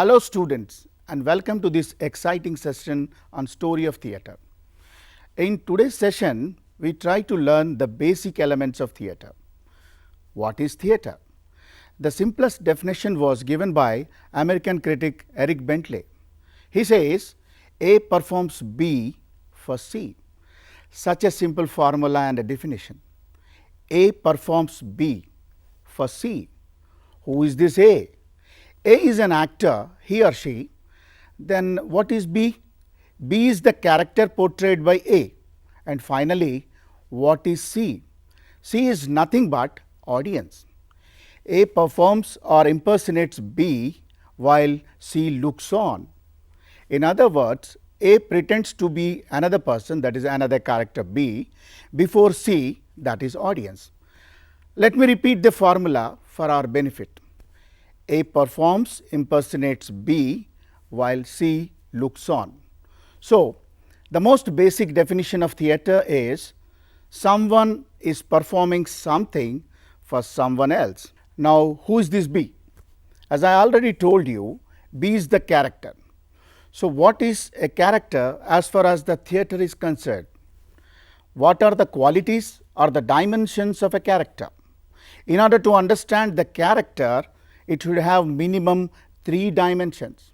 Hello students and welcome to this exciting session on story of theatre. In today's session, we try to learn the basic elements of theatre. What is theatre? The simplest definition was given by American critic Eric Bentley. He says A performs B for C. Such a simple formula and a definition. A performs B for C. Who is this A? A is an actor, he or she. Then what is B? B is the character portrayed by A. And finally, what is C? C is nothing but audience. A performs or impersonates B while C looks on. In other words, A pretends to be another person, that is another character B, before C, that is audience. Let me repeat the formula for our benefit. A performs, impersonates B while C looks on. So, the most basic definition of theatre is someone is performing something for someone else. Now, who is this B? As I already told you, B is the character. So, what is a character as far as the theatre is concerned? What are the qualities or the dimensions of a character? In order to understand the character, it should have minimum 3 dimensions.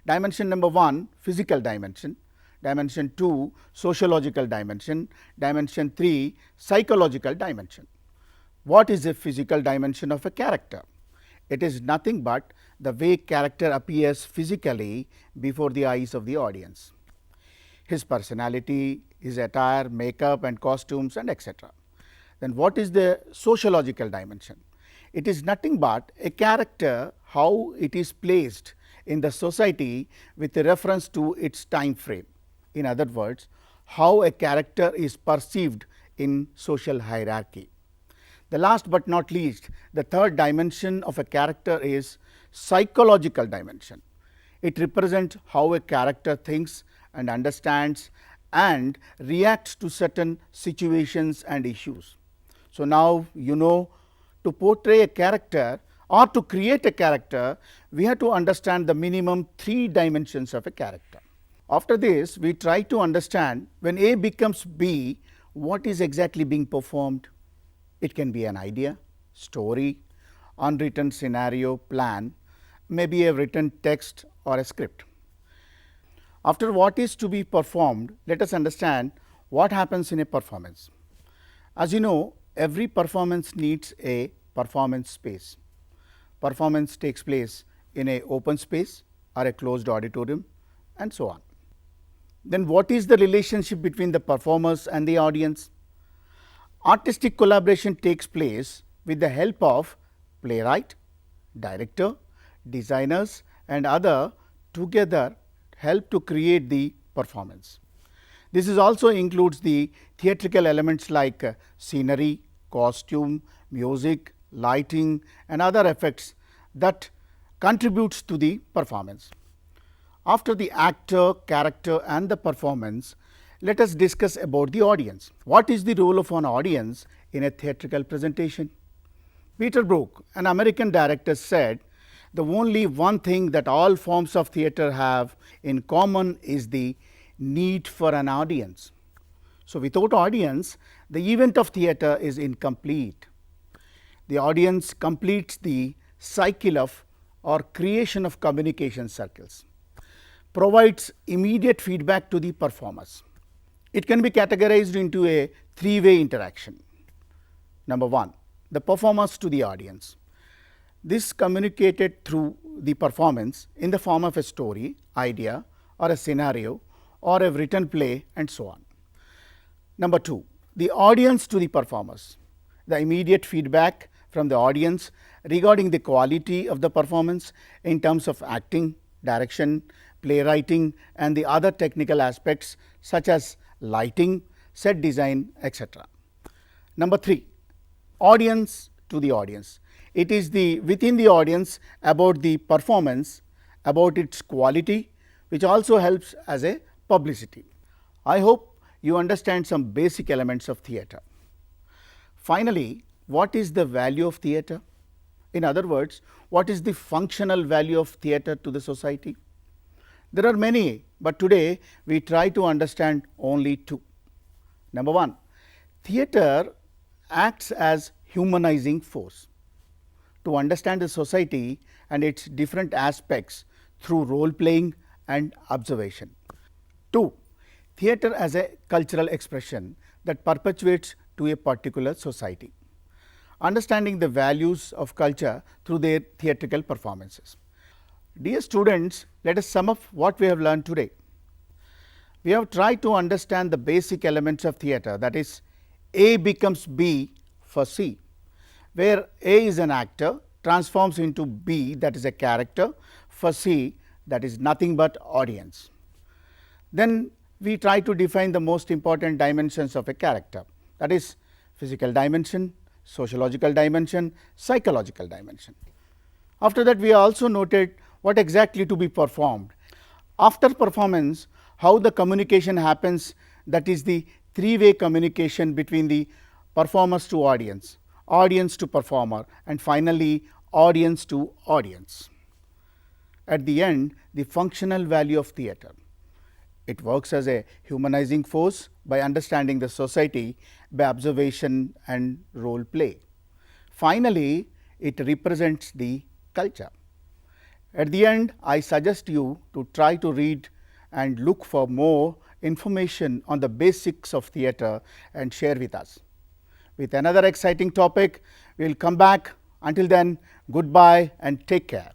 Dimension number 1, physical dimension. Dimension 2, sociological dimension. Dimension 3, psychological dimension. What is a physical dimension of a character? It is nothing but the way character appears physically before the eyes of the audience. His personality, his attire, makeup and costumes and etc. Then what is the sociological dimension? It is nothing but a character, how it is placed in the society with reference to its time frame. In other words, how a character is perceived in social hierarchy. The last but not least, the third dimension of a character is psychological dimension. It represents how a character thinks and understands and reacts to certain situations and issues. So, now you know, to portray a character or to create a character, we have to understand the minimum 3 dimensions of a character. After this, we try to understand when A becomes B, what is exactly being performed. It can be an idea, story, unwritten scenario, plan, maybe a written text or a script. After what is to be performed, let us understand what happens in a performance. As you know, every performance needs a performance space. Performance takes place in a open space or a closed auditorium and so on. Then what is the relationship between the performers and the audience? Artistic collaboration takes place with the help of playwright, director, designers and other together help to create the performance. This is also includes the theatrical elements like scenery, costume, music, lighting and other effects that contributes to the performance. After the actor, character and the performance, let us discuss about the audience. What is the role of an audience in a theatrical presentation? Peter Brook, an American director, said the only one thing that all forms of theatre have in common is the need for an audience. So, without audience, the event of theatre is incomplete. The audience completes the cycle of or creation of communication circles, provides immediate feedback to the performers. It can be categorized into a 3-way interaction. Number 1, the performers to the audience. This communicated through the performance in the form of a story, idea or a scenario or a written play and so on. Number 2, the audience to the performers. The immediate feedback from the audience regarding the quality of the performance in terms of acting, direction, playwriting and the other technical aspects such as lighting, set design, etc. Number 3, audience to the audience. It is the within the audience about the performance, about its quality, which also helps as a publicity. I hope you understand some basic elements of theatre. Finally, what is the value of theatre? In other words, what is the functional value of theatre to the society? There are many, but today we try to understand only two. Number one, theatre acts as humanizing force to understand the society and its different aspects through role playing and observation. 2. Theatre as a cultural expression that perpetuates to a particular society, understanding the values of culture through their theatrical performances. Dear students, let us sum up what we have learned today. We have tried to understand the basic elements of theatre, that is, A becomes B for C, where A is an actor transforms into B, that is a character, for C, that is nothing but audience. Then we try to define the most important dimensions of a character, that is physical dimension, sociological dimension, psychological dimension. After that, we also noted what exactly to be performed. After performance, how the communication happens, that is the three-way communication between the performers to audience, audience to performer, and finally audience to audience. At the end, the functional value of theatre. It works as a humanizing force by understanding the society by observation and role play. Finally, it represents the culture. At the end, I suggest you to try to read and look for more information on the basics of theatre and share with us. With another exciting topic, we will come back. Until then, goodbye and take care.